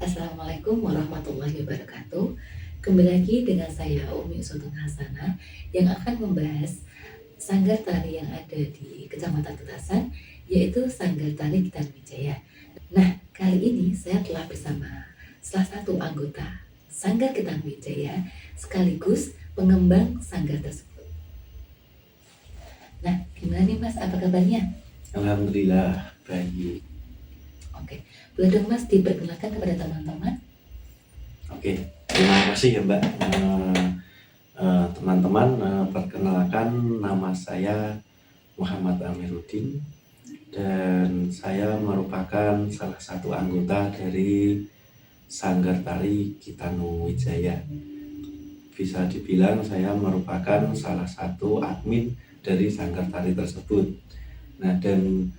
Assalamualaikum warahmatullahi wabarakatuh. Kembali lagi dengan saya Umi Sultan Hasanah yang akan membahas sanggar tari yang ada di Kecamatan Getasan, yaitu Sanggar Tari Gitan Wijaya. Nah, kali ini saya telah bersama salah satu anggota Sanggar Gitan Wijaya sekaligus pengembang sanggar tersebut. Nah, gimana nih Mas, apa kabarnya? Alhamdulillah baik. Oke, boleh dong Mas diperkenalkan kepada teman-teman? Oke, terima kasih ya Mbak. Teman-teman, perkenalkan nama saya Muhammad Amiruddin dan saya merupakan salah satu anggota dari Sanggar Tari Kitanu Wijaya. Bisa dibilang saya merupakan salah satu admin dari Sanggar Tari tersebut. Nah, dan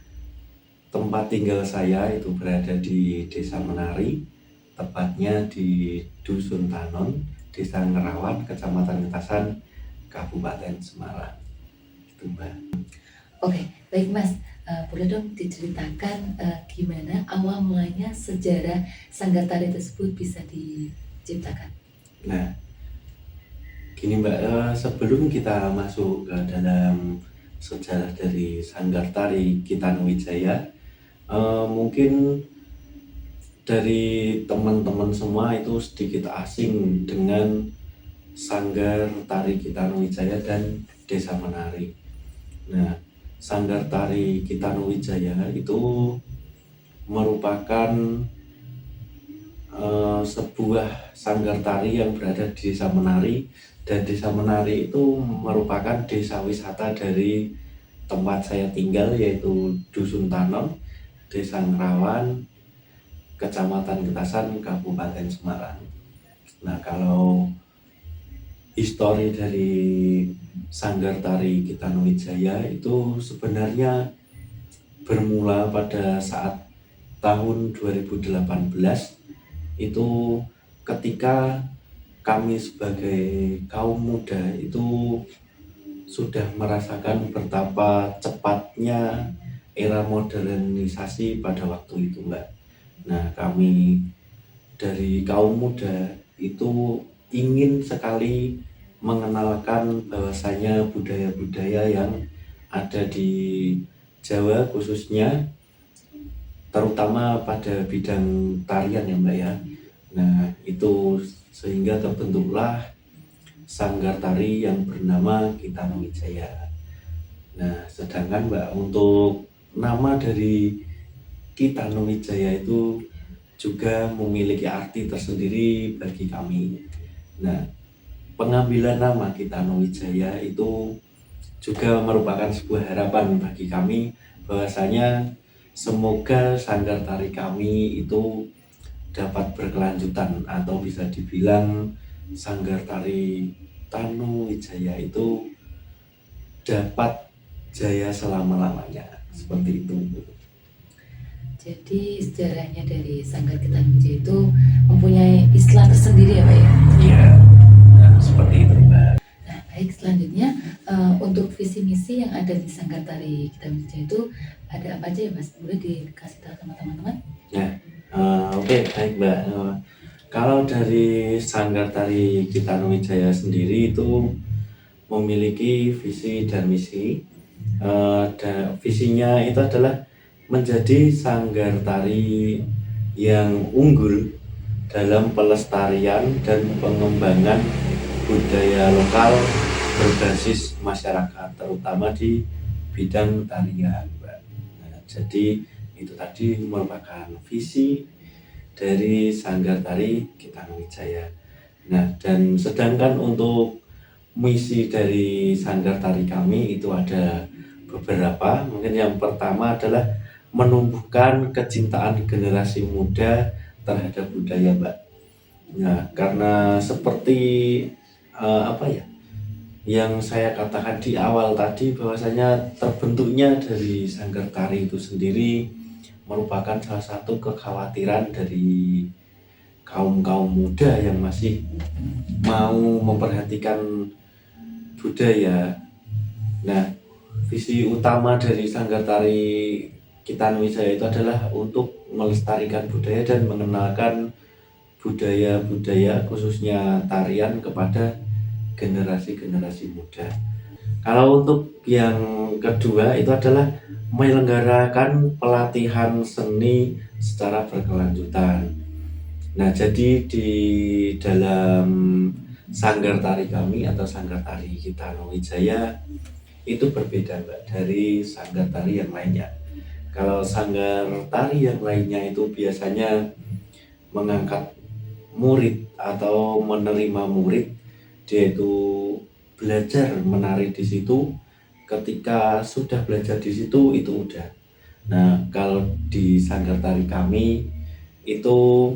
tempat tinggal saya itu berada di Desa Menari, tepatnya di Dusun Tanon, Desa Ngerawan, Kecamatan Getasan, Kabupaten Semarang. Itu Mbak. Oke, baik Mas. Boleh dong diceritakan gimana awal mulanya sejarah sanggar tari tersebut bisa diciptakan? Nah, gini Mbak, sebelum kita masuk ke dalam sejarah dari Sanggar Tari Kitanu Wijaya, mungkin dari teman-teman semua itu sedikit asing dengan Sanggar Tari Kitanu Wijaya dan Desa Menari. Nah, Sanggar Tari Kitanu Wijaya itu merupakan sebuah sanggar tari yang berada di Desa Menari, dan Desa Menari itu merupakan desa wisata dari tempat saya tinggal, yaitu Dusun Tanon, Desa Ngerawan, Kecamatan Getasan, Kabupaten Semarang. Nah, kalau histori dari Sanggar Tari Kitanu Wijaya itu sebenarnya bermula pada saat tahun 2018, itu ketika kami sebagai kaum muda itu sudah merasakan betapa cepatnya era modernisasi pada waktu itu Mbak. Nah, kami dari kaum muda itu ingin sekali mengenalkan bahwasanya budaya-budaya yang ada di Jawa khususnya, terutama pada bidang tarian ya Mbak ya. Nah, itu sehingga terbentuklah sanggar tari yang bernama Kitanu Wijaya. Nah, sedangkan Mbak, untuk nama dari Kitanu Wijaya itu juga memiliki arti tersendiri bagi kami. Nah, pengambilan nama Kitanu Wijaya itu juga merupakan sebuah harapan bagi kami bahwasanya semoga sanggar tari kami itu dapat berkelanjutan, atau bisa dibilang sanggar tari Tanu Wijaya itu dapat jaya selama-lamanya, seperti itu. Jadi sejarahnya dari sanggar Gitan Wijaya itu mempunyai istilah tersendiri ya Pak ya? Iya, nah, seperti itu Mbak. Nah, baik, selanjutnya untuk visi misi yang ada di sanggar tari Gitan Wijaya itu ada apa aja ya Mas? Boleh dikasih tahu sama teman-teman? Nah, oke, baik Mbak. Kalau dari Sanggar Tari Kitanu Wijaya sendiri itu memiliki visi dan misi. Visinya itu adalah menjadi sanggar tari yang unggul dalam pelestarian dan pengembangan budaya lokal berbasis masyarakat, terutama di bidang tarian, Mbak. Nah, jadi itu tadi merupakan visi dari Sanggar Tari Kitanu Wijaya. Nah, dan sedangkan untuk misi dari Sanggar Tari kami itu ada beberapa. Mungkin yang pertama adalah menumbuhkan kecintaan generasi muda terhadap budaya Mbak. Nah, karena seperti apa ya yang saya katakan di awal tadi, bahwasanya terbentuknya dari Sanggar Tari itu sendiri merupakan salah satu kekhawatiran dari kaum muda yang masih mau memperhatikan budaya. Nah, visi utama dari Sanggar Tari Kitanu Wijaya itu adalah untuk melestarikan budaya dan mengenalkan budaya-budaya khususnya tarian kepada generasi-generasi muda. Kalau untuk yang kedua itu adalah menyelenggarakan pelatihan seni secara berkelanjutan. Nah, jadi di dalam sanggar tari kami atau sanggar tari Kitano Wijaya itu berbeda Mbak dari sanggar tari yang lainnya. Kalau sanggar tari yang lainnya itu biasanya mengangkat murid atau menerima murid, dia itu belajar menari di situ. Ketika sudah belajar di situ itu udah. Nah, kalau di sanggar tari kami itu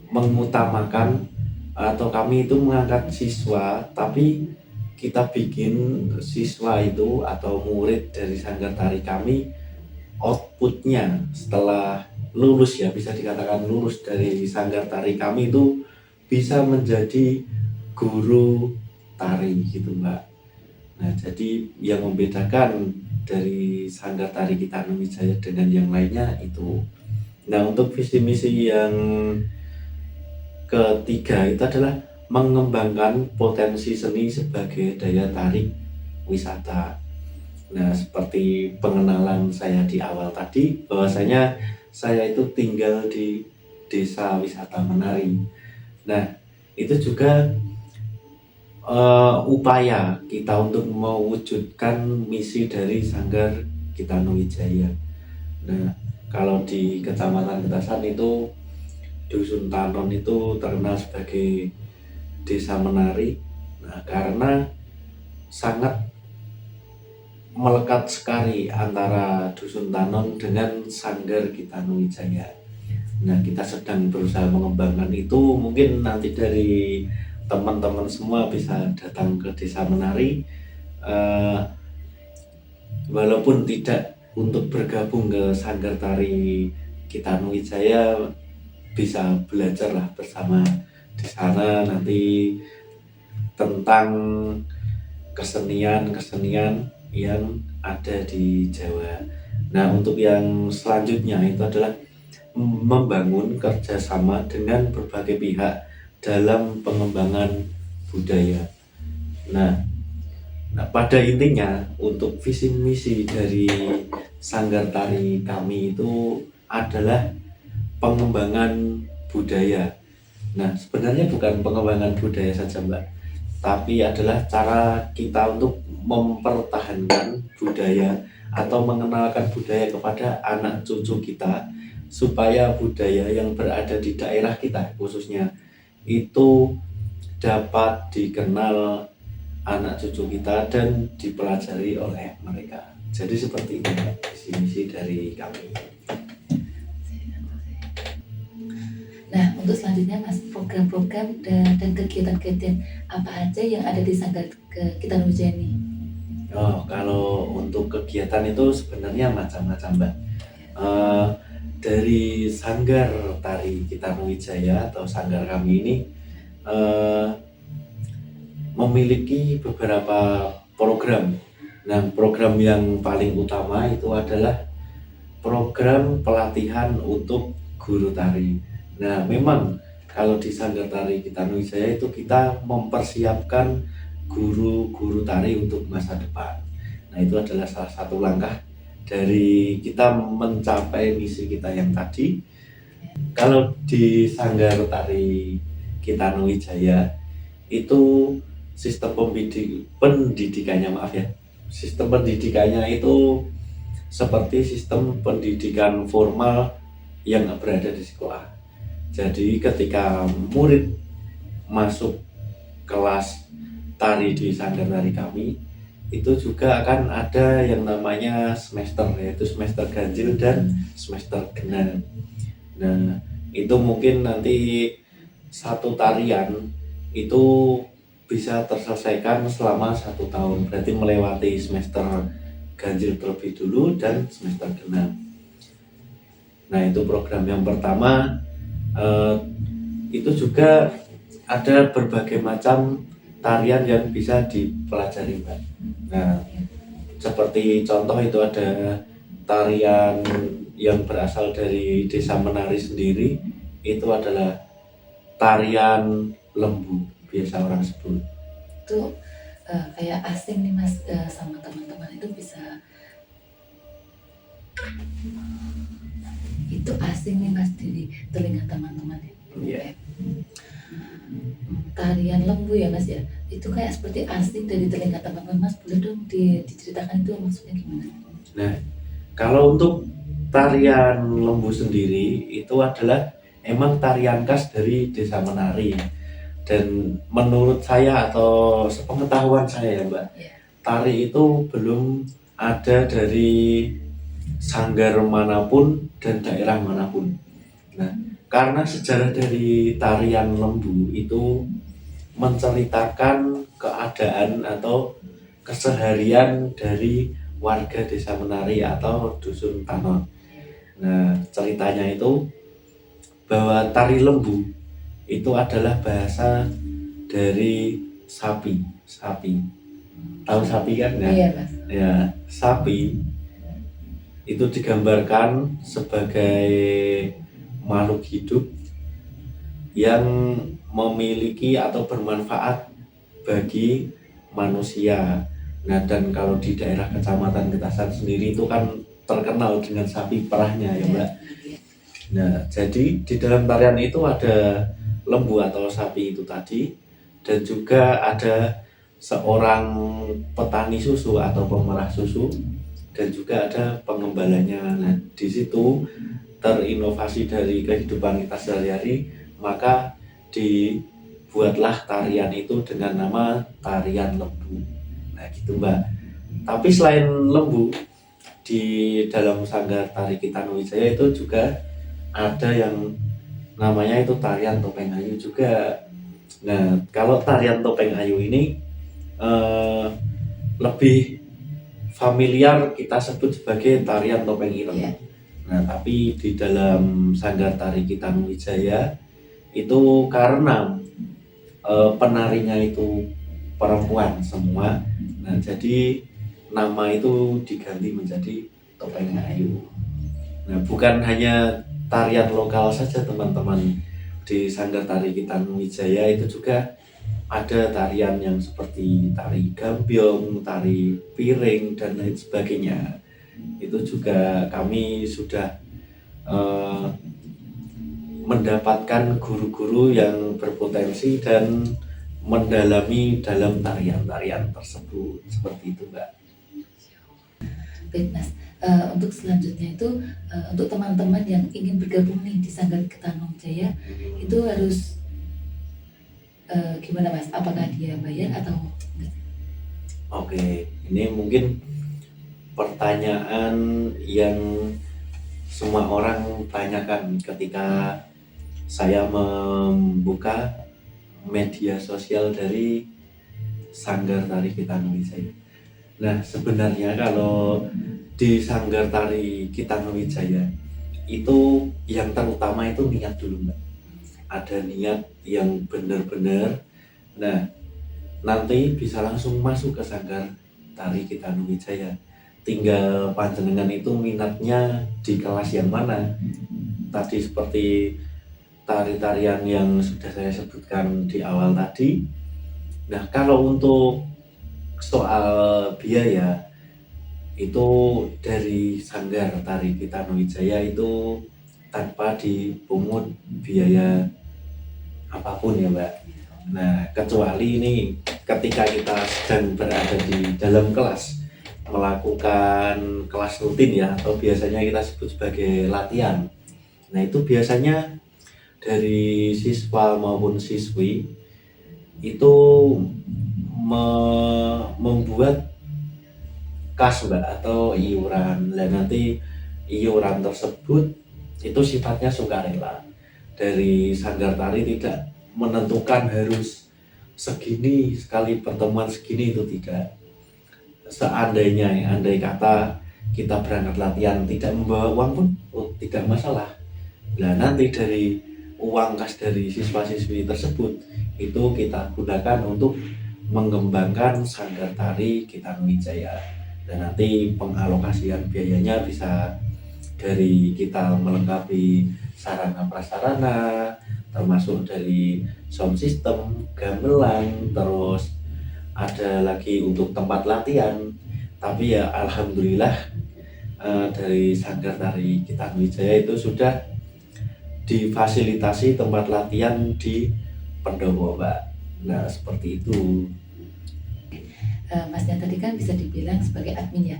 mengutamakan atau kami itu mengangkat siswa, tapi kita bikin siswa itu atau murid dari sanggar tari kami outputnya setelah lulus, ya bisa dikatakan lulus dari sanggar tari kami itu bisa menjadi guru tari gitu Mbak. Nah, jadi yang membedakan dari sanggar tari Kitano Wijaya dengan yang lainnya itu. Nah, untuk visi misi yang ketiga itu adalah mengembangkan potensi seni sebagai daya tarik wisata. Nah, seperti pengenalan saya di awal tadi, bahwasanya saya itu tinggal di desa wisata menari. Nah, itu juga upaya kita untuk mewujudkan misi dari Sanggar Kitano Wijaya. Nah, kalau di Kecamatan Getasan itu Dusun Tanon itu terkenal sebagai desa menari. Nah, karena sangat melekat sekali antara Dusun Tanon dengan Sanggar Kitano Wijaya. Nah, kita sedang berusaha mengembangkan itu. Mungkin nanti dari teman-teman semua bisa datang ke desa menari, walaupun tidak untuk bergabung ke Sanggar Tari Kitano Wijaya, bisa belajar lah bersama di sana nanti tentang kesenian yang ada di Jawa. Nah, untuk yang selanjutnya itu adalah membangun kerjasama dengan berbagai pihak dalam pengembangan budaya. Nah, pada intinya untuk visi misi dari Sanggar Tari kami itu adalah pengembangan budaya. Nah, sebenarnya bukan pengembangan budaya saja Mbak, tapi adalah cara kita untuk mempertahankan budaya atau mengenalkan budaya kepada anak cucu kita, supaya budaya yang berada di daerah kita khususnya itu dapat dikenal anak cucu kita dan dipelajari oleh mereka. Jadi seperti itu visi misi dari kami. Nah, untuk selanjutnya Mas, program-program dan kegiatan-kegiatan apa aja yang ada di Sanggar Kitano Wijaya ini? Oh, kalau untuk kegiatan itu sebenarnya macam-macam Mbak. Dari Sanggar Tari Kitano Wijaya atau sanggar kami ini memiliki beberapa program. Nah, program yang paling utama itu adalah program pelatihan untuk guru tari. Nah, memang kalau di Sanggar Tari Kitano Wijaya itu kita mempersiapkan guru-guru tari untuk masa depan. Nah, itu adalah salah satu langkah dari kita mencapai misi kita yang tadi. Kalau di Sanggar Tari Kitano Wijaya itu sistem pendidikannya, maaf ya, sistem pendidikannya itu seperti sistem pendidikan formal yang berada di sekolah. Jadi ketika murid masuk kelas tari di Sanggar Tari kami, itu juga akan ada yang namanya semester, yaitu semester ganjil dan semester genap. Nah, itu mungkin nanti satu tarian itu bisa terselesaikan selama 1 tahun, berarti melewati semester ganjil terlebih dulu dan semester genap. Nah, itu program yang pertama. Itu juga ada berbagai macam tarian yang bisa dipelajari Mbak. Nah, seperti contoh itu ada tarian yang berasal dari desa menari sendiri, itu adalah tarian lembu biasa orang sebut. Itu kayak asing nih Mas, sama teman-teman itu itu asing nih Mas di telinga teman-teman ya. Iya. Tarian lembu ya Mas ya. Itu kayak seperti asing dari telinga teman-teman Mas. Boleh dong diceritakan itu maksudnya gimana? Nah, kalau untuk tarian lembu sendiri itu adalah emang tarian khas dari Desa Menari. Dan menurut saya atau sepengetahuan saya ya Mbak, Ya. tari itu belum ada dari sanggar manapun dan daerah manapun. Nah, karena sejarah dari tarian lembu itu menceritakan keadaan atau keseharian dari warga Desa Menari atau Dusun Tanon. Nah, ceritanya itu bahwa tari lembu itu adalah bahasa dari sapi. Tahu sapi kan? Nah, Iya Mas. ya, sapi itu digambarkan sebagai makhluk hidup yang memiliki atau bermanfaat bagi manusia. Nah, dan kalau di daerah Kecamatan Getasan sendiri itu kan terkenal dengan sapi perahnya ya Mbak. Nah, jadi di dalam tarian itu ada lembu atau sapi itu tadi, dan juga ada seorang petani susu atau pemerah susu, dan juga ada pengembalanya. Nah, di situ terinovasi dari kehidupan kita sehari-hari, maka dibuatlah tarian itu dengan nama tarian lembu. Nah, gitu Mbak. Tapi selain lembu, di dalam sanggar tari Kitanuwijaya itu juga ada yang namanya itu tarian topeng ayu juga. Nah, kalau tarian topeng ayu ini lebih familiar kita sebut sebagai tarian topeng ireng. Iya. Nah, tapi di dalam sanggar tari Kitanuwijaya itu karena penarinya itu perempuan semua, nah jadi nama itu diganti menjadi topeng ayu. Nah, bukan hanya tarian lokal saja teman-teman, di sanggar tari Kitanuwijaya itu juga ada tarian yang seperti tari gambyong, tari piring, dan lain sebagainya. Itu juga kami sudah mendapatkan guru-guru yang berpotensi dan mendalami dalam tarian-tarian tersebut, seperti itu Mbak. Baik Mas, untuk selanjutnya itu untuk teman-teman yang ingin bergabung nih di Sanggar Kitanuwijaya itu harus gimana Mas? Apakah dia bayar atau enggak? Oke, ini mungkin pertanyaan yang semua orang tanyakan ketika saya membuka media sosial dari Sanggar Tari Kitanuwijaya. Nah, sebenarnya kalau di Sanggar Tari Kitanuwijaya itu yang terutama itu niat dulu Mbak. Ada niat yang benar-benar. Nah, nanti bisa langsung masuk ke Sanggar Tari Kitanuwijaya. Tinggal panjenengan itu minatnya di kelas yang mana. Tadi seperti tari-tarian yang sudah saya sebutkan di awal tadi. Nah, kalau untuk soal biaya itu dari Sanggar Tari Kitanuwijaya itu tanpa dipungut biaya apapun ya Mbak. Nah, kecuali ini ketika kita sedang berada di dalam kelas melakukan kelas rutin ya, atau biasanya kita sebut sebagai latihan. Nah, itu biasanya dari siswa maupun siswi itu membuat kas Mbak atau iuran. Dan nanti iuran tersebut itu sifatnya sukarela. Dari Sanggar Tari tidak menentukan harus segini sekali pertemuan segini, itu tidak. Seandainya andai kata kita berangkat latihan tidak membawa uang pun tidak masalah. Nah, nanti dari uang kas dari siswa-siswi tersebut itu kita gunakan untuk mengembangkan Sanggar Tari Kitanuwijaya. Dan nanti pengalokasian biayanya bisa dari kita melengkapi sarana prasarana, termasuk dari sound system, gamelan, terus ada lagi untuk tempat latihan. Tapi ya alhamdulillah dari Sanggar Tari Kitan Wijaya itu sudah difasilitasi tempat latihan di pendopo, Mbak. Nah, seperti itu. Masnya tadi kan bisa dibilang sebagai admin ya.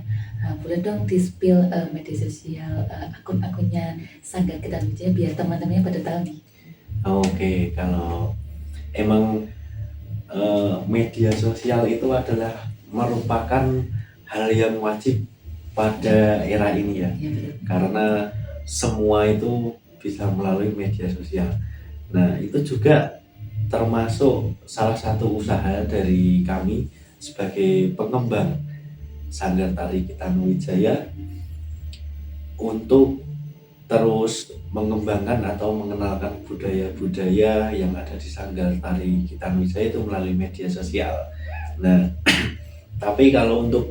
Boleh dong di-spill media sosial, akun-akunnya Sanggar Kitan Wijaya biar teman-temannya pada tahu nih. Oke, kalau emang media sosial itu adalah merupakan hal yang wajib pada era ini ya, Ya betul. karena semua itu bisa melalui media sosial. Nah, itu juga termasuk salah satu usaha dari kami sebagai pengembang Sanggar Tari Kitan Wijaya untuk terus mengembangkan atau mengenalkan budaya-budaya yang ada di Sanggar Tari Kitan Wijaya itu melalui media sosial. Nah, tapi kalau untuk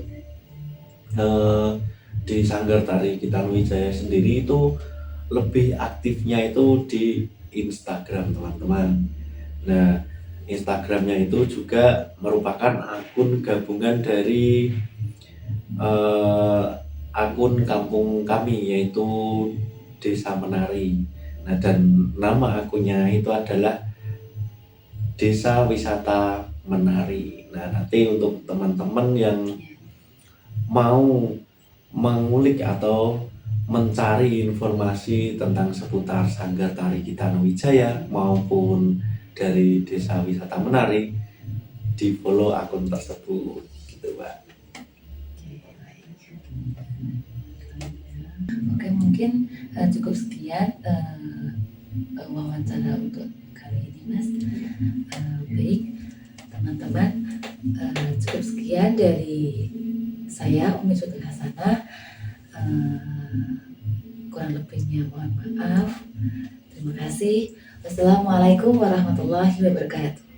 di Sanggar Tari Kitan Wijaya sendiri itu lebih aktifnya itu di Instagram, teman-teman. Nah, Instagramnya itu juga merupakan akun gabungan dari akun kampung kami, yaitu Desa Menari. Nah, dan nama akunnya itu adalah Desa Wisata Menari. Nah, nanti untuk teman-teman yang mau mengulik atau mencari informasi tentang seputar Sanggar Tari Kitan Wijaya maupun dari Desa Wisata Menari, di follow akun tersebut gitu, Mbak. Oke, baik. Oke, mungkin cukup sekian wawancara untuk kali ini, Mas. Baik, teman-teman, cukup sekian dari saya, Umi Sutul Hasanah. Kurang lebihnya mohon maaf. Terima kasih. Wassalamualaikum warahmatullahi wabarakatuh.